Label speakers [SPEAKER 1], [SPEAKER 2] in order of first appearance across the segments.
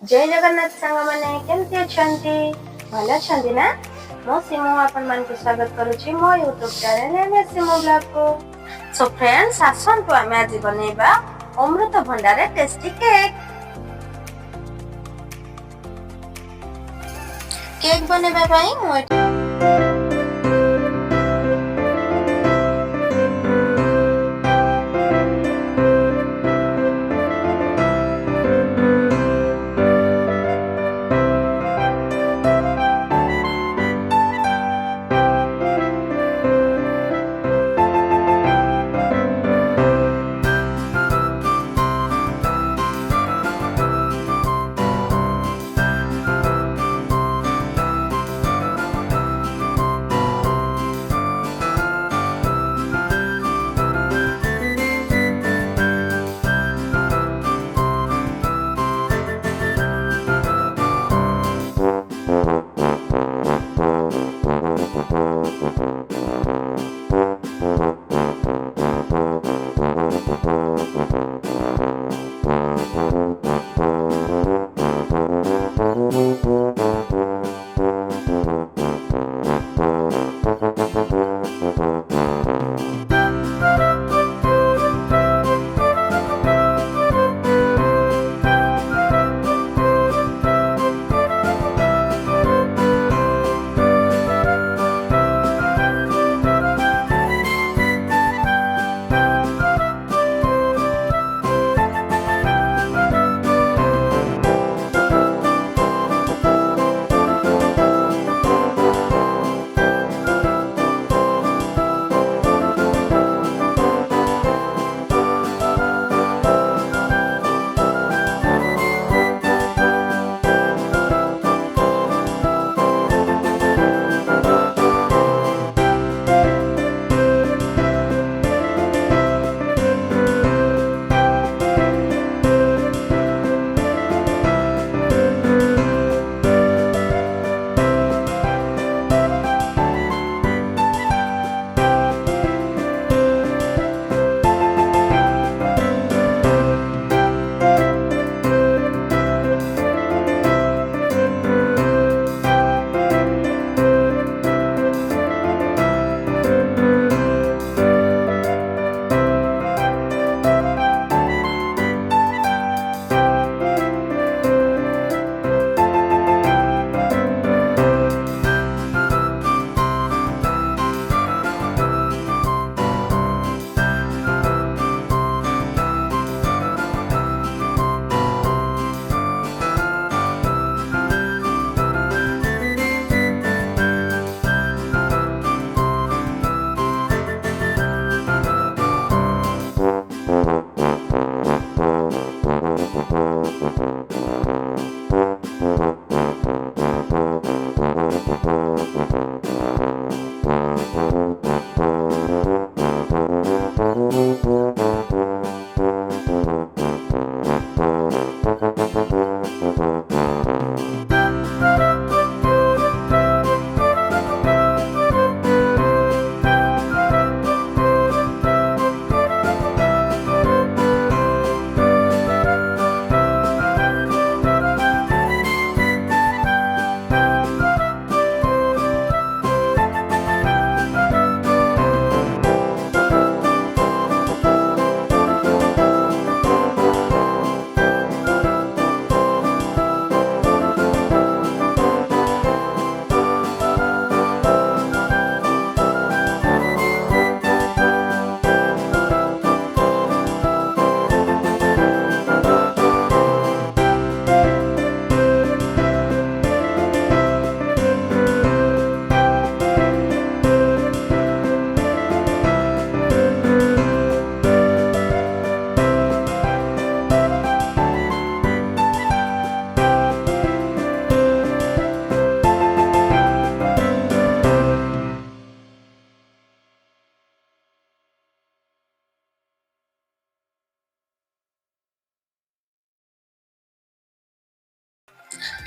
[SPEAKER 1] जय जगन्नाथ सांग मैंने केमती अछंती भल अछंती ना मो सिमु आपन मन को स्वागत करूची मो YouTube चैनल में सिमु ब्लॉग को। सो फ्रेंड्स आसंतु आमे आज बनेबा अमृत भंडार टेस्टी केक। केक बनेबा पई मो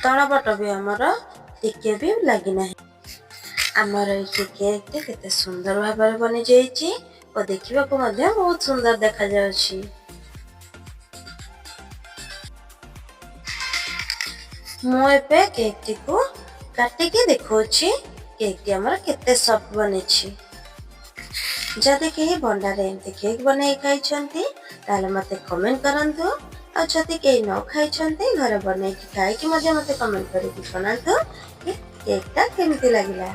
[SPEAKER 1] तलपट भी आमर टिके भी लगी ना आमर ये केक केते सुंदर भाव बनी जाइए और देखा बहुत सुंदर देखा जाउछि। ମୁଁ ଏବେ କେକ୍ଟିକୁ କାଟିକି ଦେଖାଉଛି କେକ୍ଟି ଆମର କେତେ ସଫ୍ଟ ବନେଇଛି। ଯଦି କେହି ଭଣ୍ଡାରେ ଏମିତି କେକ୍ ବନେଇ ଖାଇଛନ୍ତି ତାହେଲେ ମୋତେ କମେଣ୍ଟ କରନ୍ତୁ। ଆଉ ଯଦି କେହି ନ ଖାଇଛନ୍ତି ଘରେ ବନେଇକି ଖାଇକି ମଧ୍ୟ ମୋତେ କମେଣ୍ଟ କରିକି ଜଣାନ୍ତୁ କି କେକ୍ଟା କେମିତି ଲାଗିଲା।